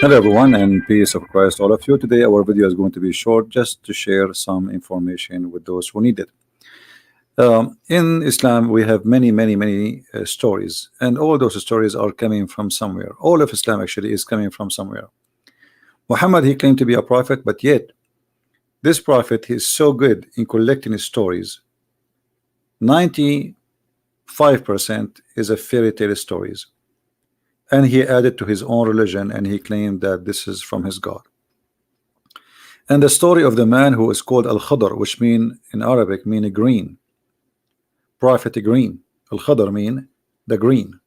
Hello everyone and peace of Christ all of you. Today our video is going to be short just to share some information with those who need it. In Islam we have many stories, and all those stories are coming from somewhere. All of Islam actually is coming from somewhere. Muhammad, he claimed to be a prophet, but yet this prophet is so good in collecting his stories. 95% is a fairy tale stories, and he added to his own religion, and he claimed that this is from his God. And the story of the man who is called Al-Khadr, which mean in Arabic mean green, prophet green. Al-Khadr mean the green.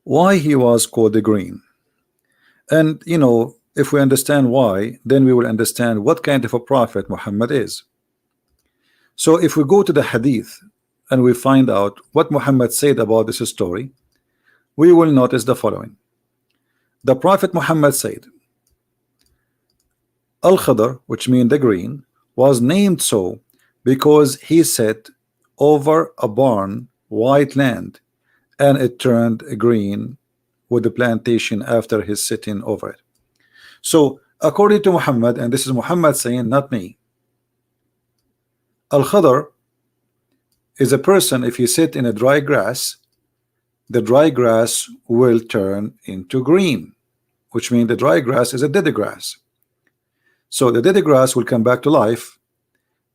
Why he was called the green? And you know, if we understand why, then we will understand what kind of a prophet Muhammad is. So if we go to the hadith and we find out what Muhammad said about this story, we will notice the following. The Prophet Muhammad said, Al-Khadr, which means the green, was named so because he sat over a barren white land, and it turned green with the plantation after his sitting over it. So according to Muhammad, and this is Muhammad saying, not me, Al-Khadr is a person, if you sit in a dry grass, the dry grass will turn into green, which means the dry grass is a dead grass. So the dead grass will come back to life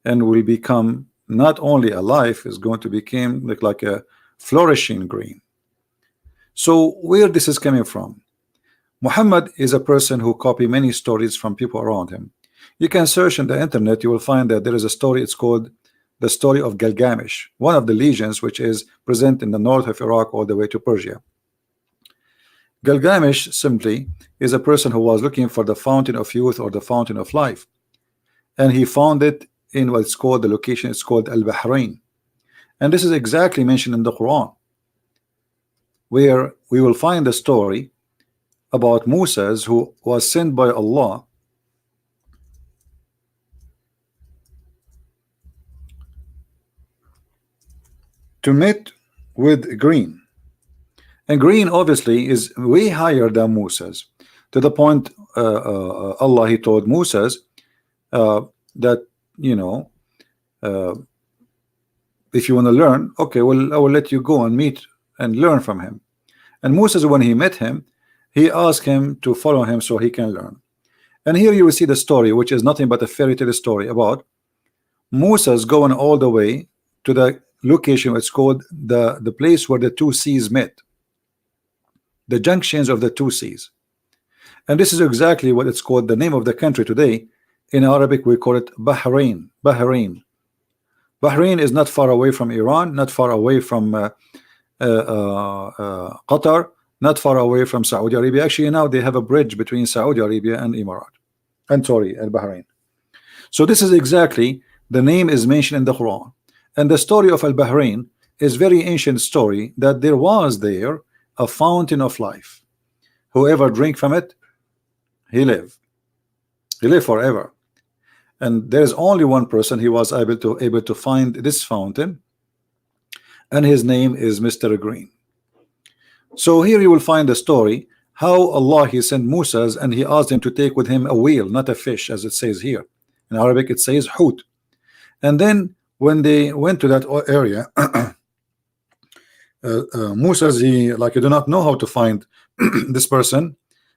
and will become not only alive, is going to become like a flourishing green. So where this is coming from? Muhammad is a person who copy many stories from people around him. You can search in the internet, you will find that there is a story, it's called the story of Gilgamesh, one of the legions which is present in the north of Iraq all the way to Persia. Gilgamesh simply is a person who was looking for the fountain of youth or the fountain of life, and he found it in what's called, the location it's called Al-Bahrain, and this is exactly mentioned in the Quran, where we will find the story about Moses, who was sent by Allah to meet with green. And green obviously is way higher than Moses, to the point Allah, he told Moses that, you know, if you want to learn, okay, well, I will let you go and meet and learn from him. And Moses, when he met him, he asked him to follow him so he can learn. And here you will see the story, which is nothing but a fairy tale story about Moses going all the way to the location. It's called the place where the two seas met, the junctions of the two seas. And this is exactly what it's called, the name of the country today. In Arabic we call it Bahrain. Bahrain is not far away from Iran, not far away from Qatar, not far away from Saudi Arabia. Actually now they have a bridge between Saudi Arabia and Emirat, and sorry, and Bahrain. So this is exactly, the name is mentioned in the Quran. And the story of Al-Bahrain is very ancient story, that there was there a fountain of life. Whoever drink from it, he live forever. And there's only one person he was able to find this fountain, and his name is Mr. Green. So here you will find the story how Allah, he sent Moses and he asked him to take with him a whale, not a fish, as it says here. In Arabic it says hut. And then when they went to that area, Moses, he do not know how to find this person,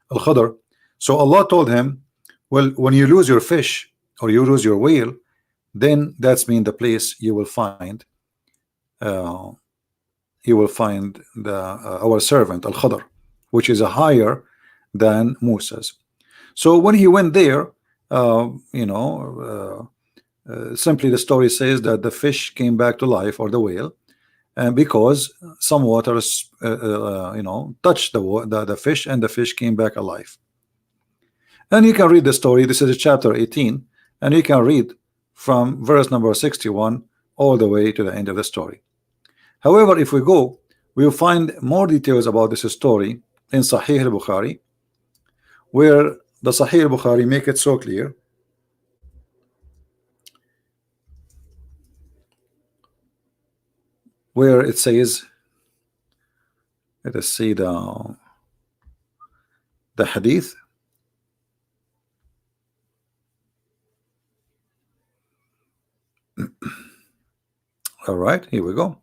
Al-Khadr. So Allah told him, well, when you lose your fish or you lose your whale, then that's mean the place you will find the our servant Al-Khadr, which is a higher than Moses. So when he went there, simply the story says that the fish came back to life, or the whale, and because some water touched the fish, and the fish came back alive. And you can read the story. This is chapter 18, and you can read from verse number 61 all the way to the end of the story. However, if we go, we will find more details about this story in Sahih al-Bukhari, where the Sahih al-Bukhari make it so clear where it says, let us see the the hadith. All right, here we go.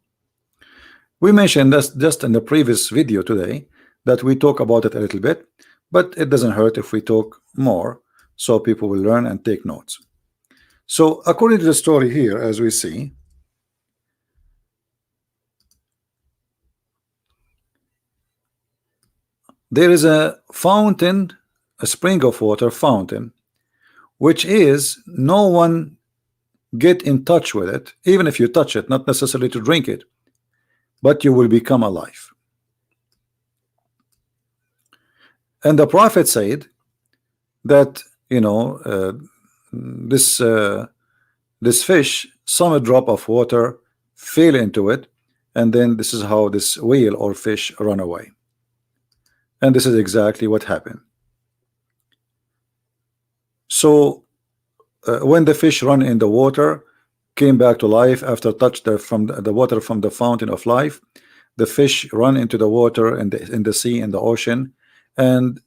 We mentioned this just in the previous video today, that we talk about it a little bit, but it doesn't hurt if we talk more, so people will learn and take notes. So according to the story here, as we see, there is a fountain, a spring of water fountain, which is no one get in touch with it, even if you touch it, not necessarily to drink it, but you will become alive. And the prophet said that, you know, this fish, some drop of water fell into it, and then this is how this whale or fish run away. And this is exactly what happened. So when the fish run in the water, came back to life after touch from the water from the fountain of life, the fish run into the water in the sea, in the ocean, and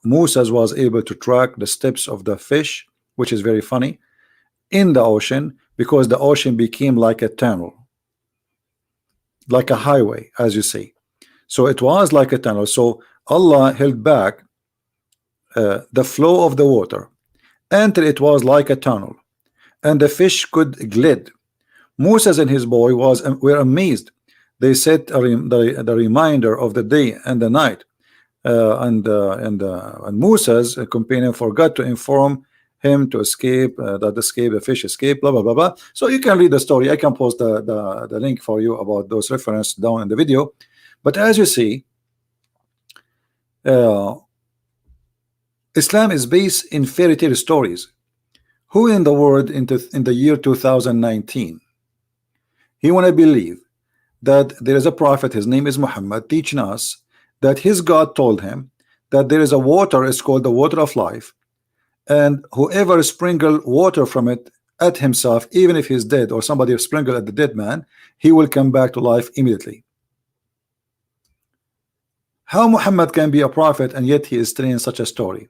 Moses was able to track the steps of the fish, which is very funny, in the ocean, because the ocean became like a tunnel, like a highway, as you see. So it was like a tunnel. So Allah held back the flow of the water until it was like a tunnel, and the fish could glide. Moses and his boy were amazed. They set the reminder of the day and the night, and Moses, a companion, forgot to inform him to escape, the fish escaped, blah blah blah blah. So you can read the story. I can post the link for you about those references down in the video. But as you see, Islam is based in fairy tale stories. Who in the world in the year 2019 he want to believe that there is a prophet, his name is Muhammad, teaching us that his God told him that there is a water, it's called the water of life, and whoever sprinkle water from it at himself, even if he's dead, or somebody sprinkle at the dead man, he will come back to life immediately? How Muhammad can be a prophet and yet he is telling such a story?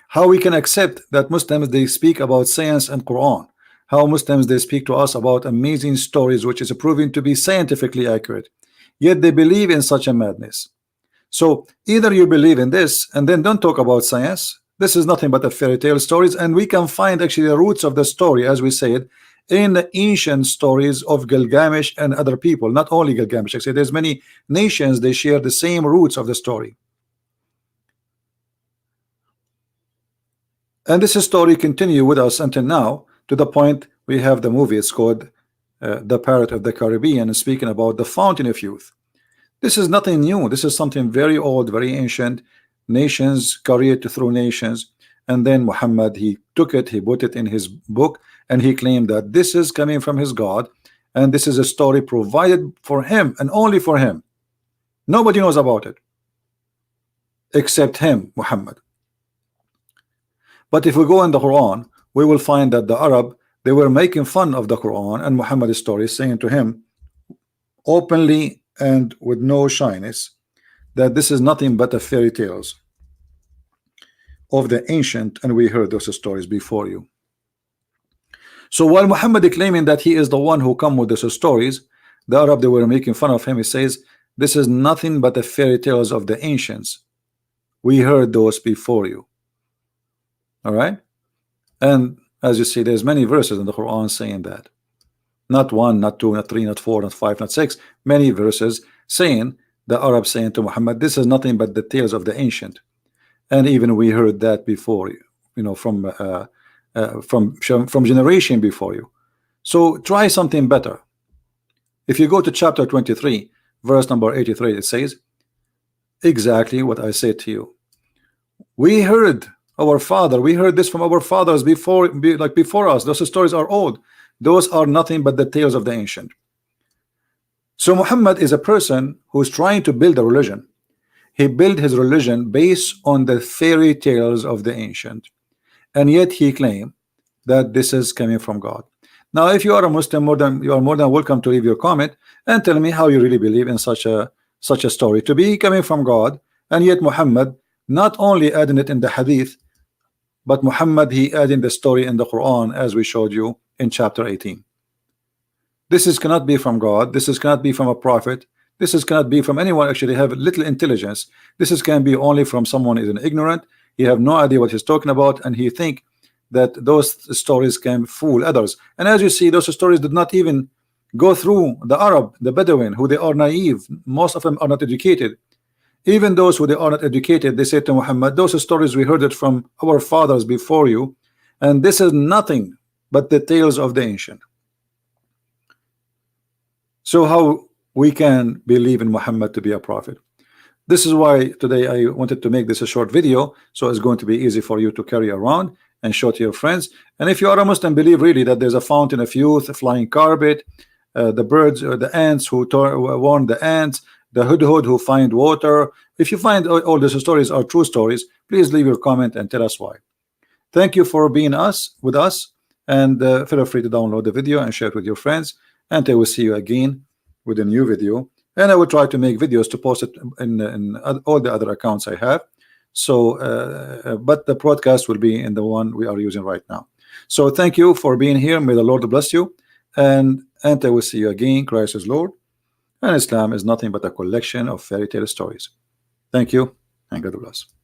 How we can accept that Muslims, they speak about science and Quran? How Muslims, they speak to us about amazing stories which is proven to be scientifically accurate, yet they believe in such a madness? So either you believe in this and then don't talk about science. This is nothing but a fairy tale stories, and we can find actually the roots of the story, as we said, in the ancient stories of Gilgamesh and other people. Not only Gilgamesh, actually there's many nations, they share the same roots of the story. And this story continue with us until now, to the point we have the movie. It's called The Pirate of the Caribbean, speaking about the fountain of youth. This is nothing new. This is something very old, very ancient. Nations carried through nations, and then Muhammad, he took it, he put it in his book, and he claimed that this is coming from his God, and this is a story provided for him and only for him. Nobody knows about it except him, Muhammad. But if we go in the Quran, we will find that the Arab, they were making fun of the Quran and Muhammad's story, saying to him openly and with no shyness that this is nothing but a fairy tales of the ancient, and we heard those stories before you. So while Muhammad claiming that he is the one who come with those stories, the Arab, they were making fun of him. He says this is nothing but the fairy tales of the ancients. We heard those before you. All right, and as you see, there's many verses in the Quran saying that. Not one, not two, not three, not four, not five, not six. Many verses saying, the Arab saying to Muhammad, this is nothing but the tales of the ancient. And even we heard that before you know, from generation before you. So try something better. If you go to chapter 23, verse number 83, it says exactly what I said to you. We heard our father, we heard this from our fathers before us. Those stories are old. Those are nothing but the tales of the ancient. So Muhammad is a person who's trying to build a religion. He built his religion based on the fairy tales of the ancient, and yet he claimed that this is coming from God. Now, if you are a Muslim, you are more than welcome to leave your comment and tell me how you really believe in such a story to be coming from God, and yet Muhammad not only adding it in the hadith, but Muhammad, he adding the story in the Quran, as we showed you in chapter 18. This is cannot be from God. This is cannot be from a prophet. This is cannot be from anyone actually have little intelligence. This is can be only from someone is an ignorant. He have no idea what he's talking about, and he think that those stories can fool others. And as you see, those stories did not even go through the Arab, the Bedouin, who they are naive. Most of them are not educated. Even those who they are not educated, they say to Muhammad, those stories we heard it from our fathers before you, and this is nothing but the tales of the ancient. So how we can believe in Muhammad to be a prophet? This is why today I wanted to make this a short video, so it's going to be easy for you to carry around and show to your friends. And if you are a Muslim, believe really that there's a fountain of youth, a flying carpet, the birds or the ants who warn the ants, the hudhud who find water. If you find all these stories are true stories, please leave your comment and tell us why. Thank you for being with us, and feel free to download the video and share it with your friends, and I will see you again with a new video. And I will try to make videos to post it in all the other accounts I have. So but the broadcast will be in the one we are using right now. So thank you for being here. May the Lord bless you, and I will see you again. Christ is Lord, and Islam is nothing but a collection of fairy tale stories. Thank you, and God bless.